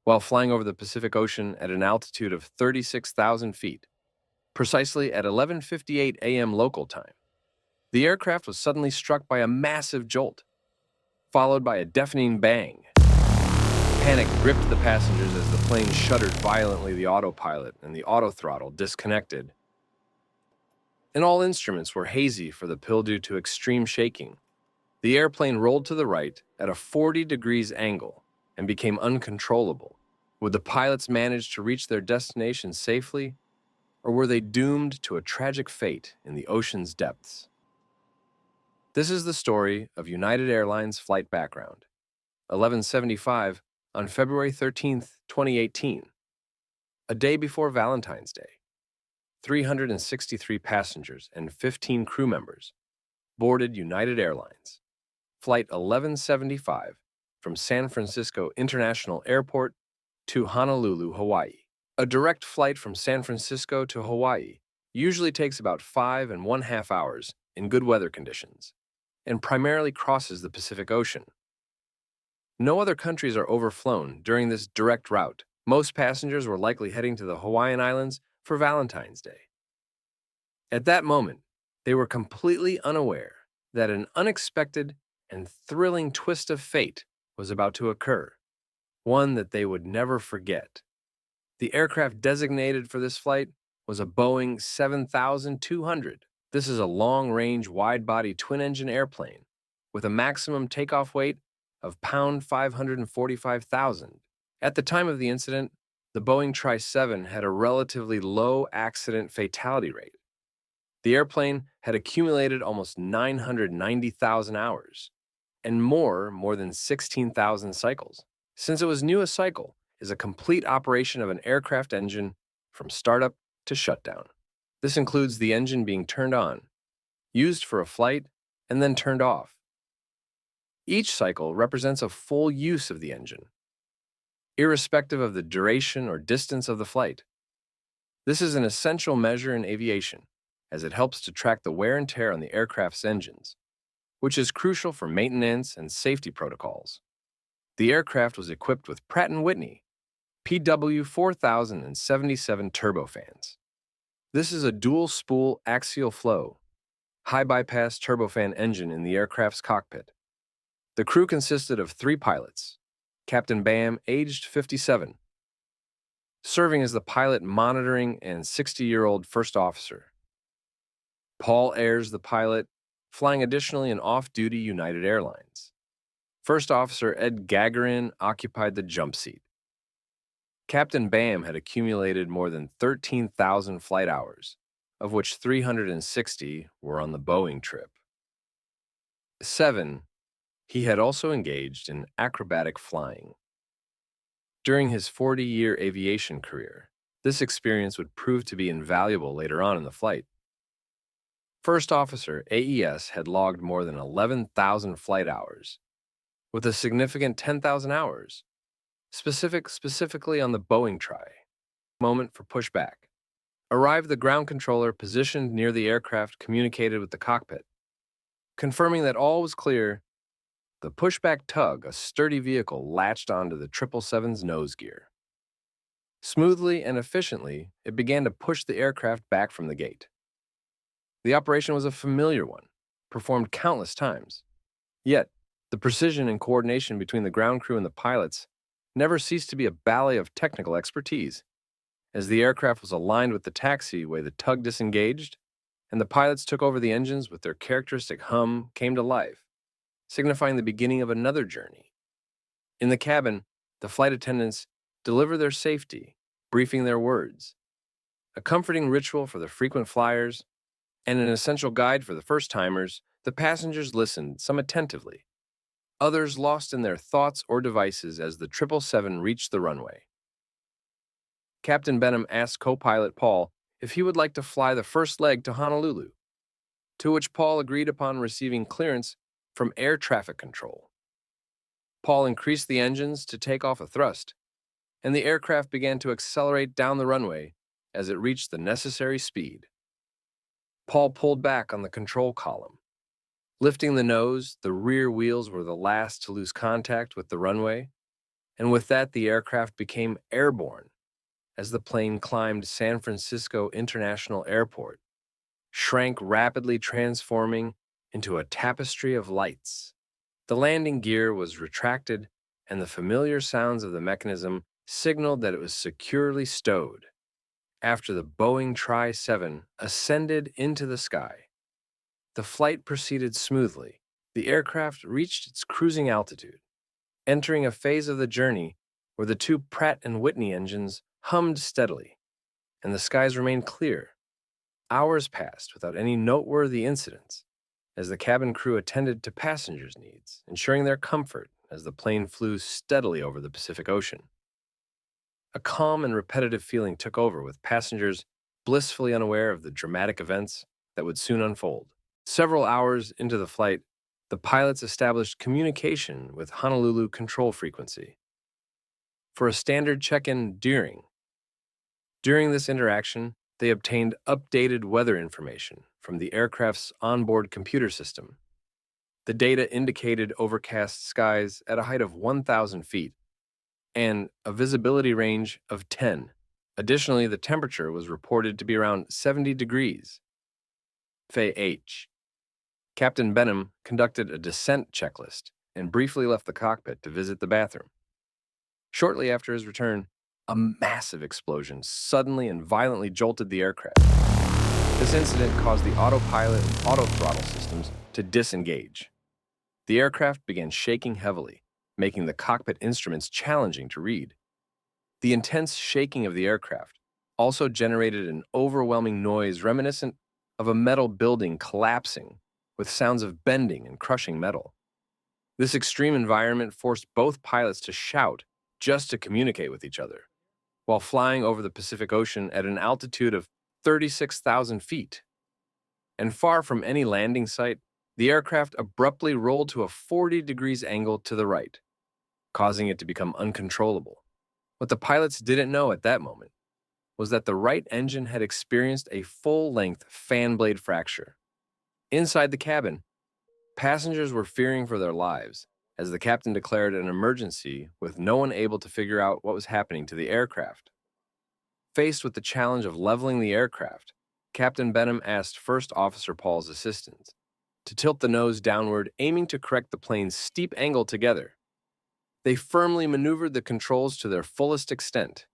while flying over the Pacific Ocean at an altitude of 36,000 feet, precisely at 11:58 a.m. local time. The aircraft was suddenly struck by a massive jolt, followed by a deafening bang. Panic gripped the passengers as the plane shuddered violently. The autopilot and the autothrottle disconnected, and all instruments were hazy for the pill due to extreme shaking. The airplane rolled to the right at a 40 degrees angle and became uncontrollable. Would the pilots manage to reach their destination safely, or were they doomed to a tragic fate in the ocean's depths? This is the story of United Airlines flight background, 1175 on February 13th, 2018, a day before Valentine's Day. 363 passengers and 15 crew members boarded United Airlines, Flight 1175 from San Francisco International Airport to Honolulu, Hawaii. A direct flight from San Francisco to Hawaii usually takes about 5.5 hours in good weather conditions and primarily crosses the Pacific Ocean. No other countries are overflown during this direct route. Most passengers were likely heading to the Hawaiian Islands for Valentine's Day. At that moment, they were completely unaware that an unexpected and thrilling twist of fate was about to occur, one that they would never forget. The aircraft designated for this flight was a Boeing 7200. This is a long-range, wide-body twin-engine airplane with a maximum takeoff weight of pound 545,000. At the time of the incident, the Boeing Tri-7 had a relatively low accident fatality rate. The airplane had accumulated almost 990,000 hours, and more than 16,000 cycles. Since it was new, a cycle is a complete operation of an aircraft engine from startup to shutdown. This includes the engine being turned on, used for a flight, and then turned off. Each cycle represents a full use of the engine, irrespective of the duration or distance of the flight. This is an essential measure in aviation, as it helps to track the wear and tear on the aircraft's engines, which is crucial for maintenance and safety protocols. The aircraft was equipped with Pratt & Whitney PW4077 turbofans. This is a dual-spool axial flow, high-bypass turbofan engine in the aircraft's cockpit. The crew consisted of 3 pilots, Captain Bam, aged 57, serving as the pilot monitoring and 60-year-old first officer. Paul Ayres, the pilot, flying additionally an off-duty United Airlines. First Officer Ed Gagarin occupied the jump seat. Captain Bam had accumulated more than 13,000 flight hours, of which 360 were on the Boeing trip. 7. He had also engaged in acrobatic flying. During his 40-year aviation career, this experience would prove to be invaluable later on in the flight. First Officer AES had logged more than 11,000 flight hours, with a significant 10,000 hours, specifically on the Boeing Tri. Moment for pushback. Arrived, the ground controller positioned near the aircraft communicated with the cockpit. Confirming that all was clear, the pushback tug, a sturdy vehicle, latched onto the 777's nose gear. Smoothly and efficiently, it began to push the aircraft back from the gate. The operation was a familiar one, performed countless times. Yet, the precision and coordination between the ground crew and the pilots never ceased to be a ballet of technical expertise. As the aircraft was aligned with the taxiway, the tug disengaged, and the pilots took over the engines with their characteristic hum came to life, signifying the beginning of another journey. In the cabin, the flight attendants deliver their safety, briefing their words, a comforting ritual for the frequent flyers, and an essential guide for the first-timers. The passengers listened, some attentively, others lost in their thoughts or devices as the 777 reached the runway. Captain Benham asked co-pilot Paul if he would like to fly the first leg to Honolulu, to which Paul agreed upon receiving clearance from air traffic control. Paul increased the engines to take off a thrust, and the aircraft began to accelerate down the runway as it reached the necessary speed. Paul pulled back on the control column. Lifting the nose, the rear wheels were the last to lose contact with the runway, and with that, the aircraft became airborne as the plane climbed San Francisco International Airport, shrank rapidly, transforming into a tapestry of lights. The landing gear was retracted, and the familiar sounds of the mechanism signaled that it was securely stowed. After the Boeing Tri-7 ascended into the sky, the flight proceeded smoothly. The aircraft reached its cruising altitude, entering a phase of the journey where the two Pratt& Whitney engines hummed steadily, and the skies remained clear. Hours passed without any noteworthy incidents, as the cabin crew attended to passengers' needs, ensuring their comfort as the plane flew steadily over the Pacific Ocean. A calm and repetitive feeling took over, with passengers blissfully unaware of the dramatic events that would soon unfold. Several hours into the flight, the pilots established communication with Honolulu control frequency for a standard check-in during. During this interaction, they obtained updated weather information from the aircraft's onboard computer system. The data indicated overcast skies at a height of 1,000 feet and a visibility range of 10. Additionally, the temperature was reported to be around 70 degrees. H. Captain Benham conducted a descent checklist and briefly left the cockpit to visit the bathroom. Shortly after his return, a massive explosion suddenly and violently jolted the aircraft. This incident caused the autopilot and autothrottle systems to disengage. The aircraft began shaking heavily, making the cockpit instruments challenging to read. The intense shaking of the aircraft also generated an overwhelming noise reminiscent of a metal building collapsing, with sounds of bending and crushing metal. This extreme environment forced both pilots to shout just to communicate with each other, while flying over the Pacific Ocean at an altitude of 36,000 feet. And far from any landing site, the aircraft abruptly rolled to a 40 degrees angle to the right, causing it to become uncontrollable. What the pilots didn't know at that moment was that the right engine had experienced a full-length fan blade fracture. Inside the cabin, passengers were fearing for their lives as the captain declared an emergency, with no one able to figure out what was happening to the aircraft. Faced with the challenge of leveling the aircraft, Captain Benham asked First Officer Paul's assistants to tilt the nose downward, aiming to correct the plane's steep angle together. They firmly maneuvered the controls to their fullest extent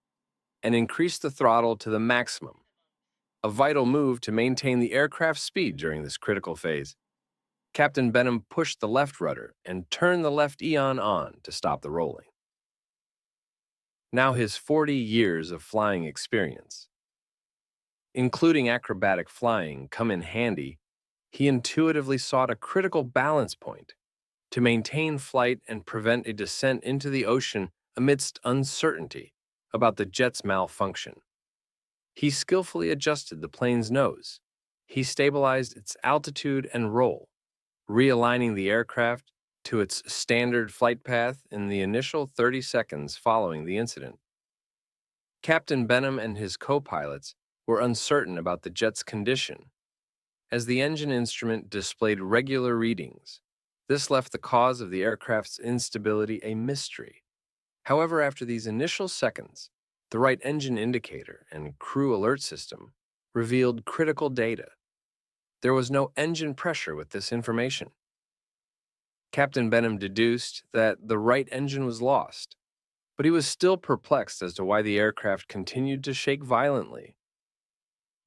and increased the throttle to the maximum, a vital move to maintain the aircraft's speed during this critical phase. Captain Benham pushed the left rudder and turned the left eon on to stop the rolling. Now his 40 years of flying experience, including acrobatic flying, come in handy. He intuitively sought a critical balance point to maintain flight and prevent a descent into the ocean amidst uncertainty about the jet's malfunction. He skillfully adjusted the plane's nose. He stabilized its altitude and roll, realigning the aircraft to its standard flight path in the initial 30 seconds following the incident. Captain Benham and his co-pilots were uncertain about the jet's condition, as the engine instrument displayed regular readings. This left the cause of the aircraft's instability a mystery. However, after these initial seconds, the right engine indicator and crew alert system revealed critical data. There was no engine pressure with this information. Captain Benham deduced that the right engine was lost, but he was still perplexed as to why the aircraft continued to shake violently.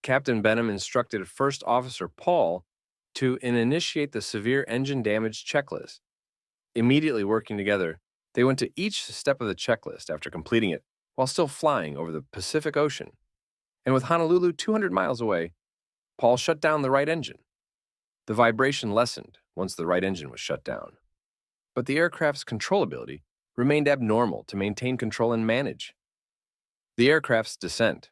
Captain Benham instructed First Officer Paul to initiate the severe engine damage checklist. Immediately working together, they went to each step of the checklist after completing it while still flying over the Pacific Ocean. And with Honolulu 200 miles away, Paul shut down the right engine. The vibration lessened once the right engine was shut down, but the aircraft's controllability remained abnormal to maintain control and manage the aircraft's descent.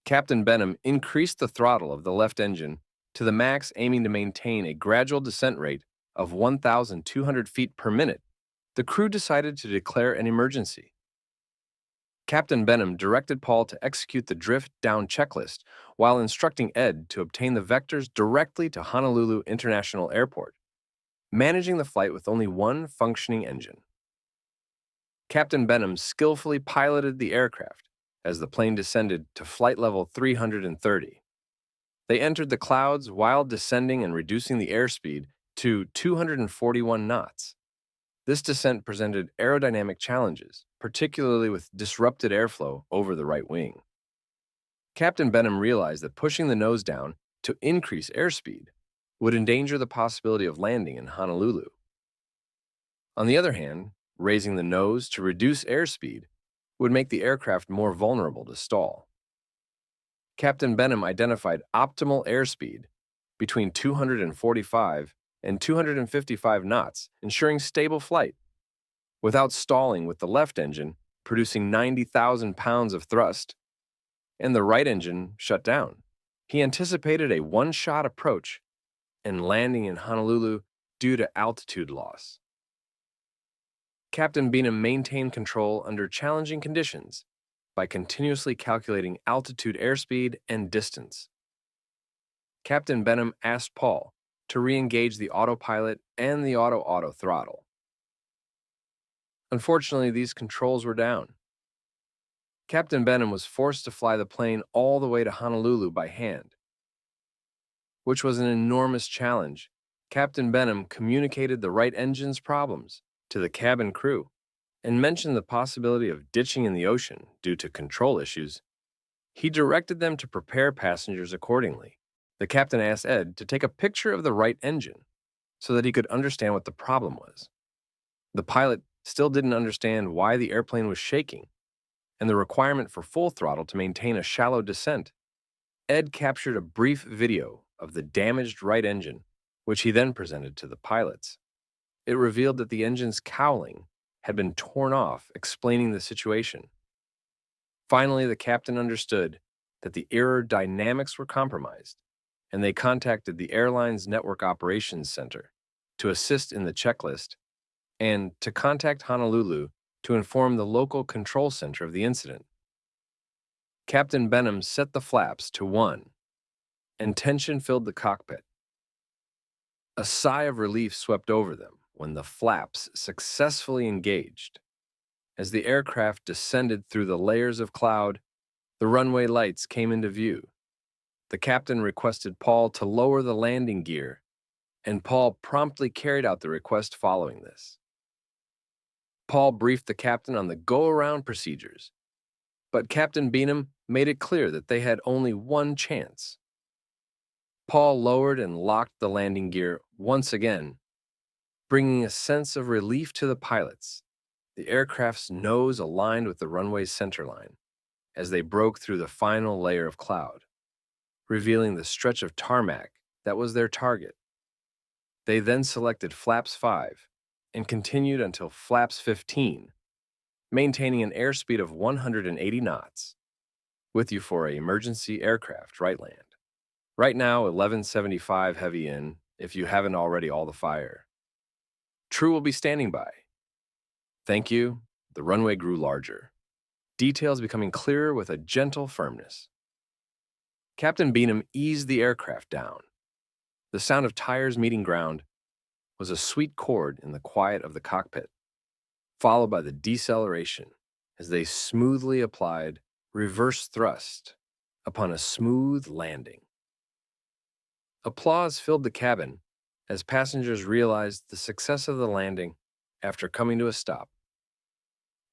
Captain Benham increased the throttle of the left engine to the max, aiming to maintain a gradual descent rate of 1,200 feet per minute. The crew decided to declare an emergency. Captain Benham directed Paul to execute the drift down checklist while instructing Ed to obtain the vectors directly to Honolulu International Airport, managing the flight with only one functioning engine. Captain Benham skillfully piloted the aircraft as the plane descended to flight level 330. They entered the clouds while descending and reducing the airspeed to 241 knots. This descent presented aerodynamic challenges, particularly with disrupted airflow over the right wing. Captain Benham realized that pushing the nose down to increase airspeed would endanger the possibility of landing in Honolulu. On the other hand, raising the nose to reduce airspeed would make the aircraft more vulnerable to stall. Captain Benham identified optimal airspeed between 245 and 255 knots, ensuring stable flight, without stalling, with the left engine producing 90,000 pounds of thrust and the right engine shut down. He anticipated a one-shot approach and landing in Honolulu due to altitude loss. Captain Benham maintained control under challenging conditions by continuously calculating altitude, airspeed, and distance. Captain Benham asked Paul to re-engage the autopilot and the auto throttle. Unfortunately, these controls were down. Captain Benham was forced to fly the plane all the way to Honolulu by hand, which was an enormous challenge. Captain Benham communicated the right engine's problems to the cabin crew and mentioned the possibility of ditching in the ocean due to control issues. He directed them to prepare passengers accordingly. The captain asked Ed to take a picture of the right engine so that he could understand what the problem was. The pilot still didn't understand why the airplane was shaking and the requirement for full throttle to maintain a shallow descent. Ed captured a brief video of the damaged right engine, which he then presented to the pilots. It revealed that the engine's cowling had been torn off, explaining the situation. Finally, the captain understood that the aerodynamics were compromised, and they contacted the airline's network operations center to assist in the checklist and to contact Honolulu to inform the local control center of the incident. Captain Benham set the flaps to 1, and tension filled the cockpit. A sigh of relief swept over them when the flaps successfully engaged. As the aircraft descended through the layers of cloud, the runway lights came into view. The captain requested Paul to lower the landing gear, and Paul promptly carried out the request following this. Paul briefed the captain on the go-around procedures, but Captain Benham made it clear that they had only one chance. Paul lowered and locked the landing gear once again, bringing a sense of relief to the pilots. The aircraft's nose aligned with the runway's centerline as they broke through the final layer of cloud, revealing the stretch of tarmac that was their target. They then selected flaps 5 and continued until flaps 15, maintaining an airspeed of 180 knots. With you for a emergency aircraft right land. Right now, 1175 heavy in, if you haven't already all the fire. True will be standing by. Thank you. The runway grew larger, details becoming clearer with a gentle firmness. Captain Benham eased the aircraft down. The sound of tires meeting ground was a sweet chord in the quiet of the cockpit, followed by the deceleration as they smoothly applied reverse thrust upon a smooth landing. Applause filled the cabin as passengers realized the success of the landing after coming to a stop.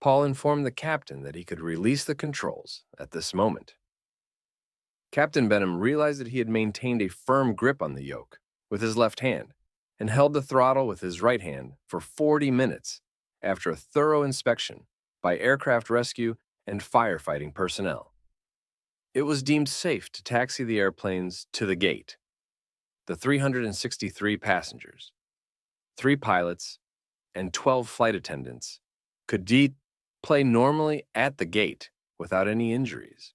Paul informed the captain that he could release the controls at this moment. Captain Benham realized that he had maintained a firm grip on the yoke with his left hand and held the throttle with his right hand for 40 minutes after a thorough inspection by aircraft rescue and firefighting personnel. It was deemed safe to taxi the airplanes to the gate. The 363 passengers, 3 pilots, and 12 flight attendants could play normally at the gate without any injuries.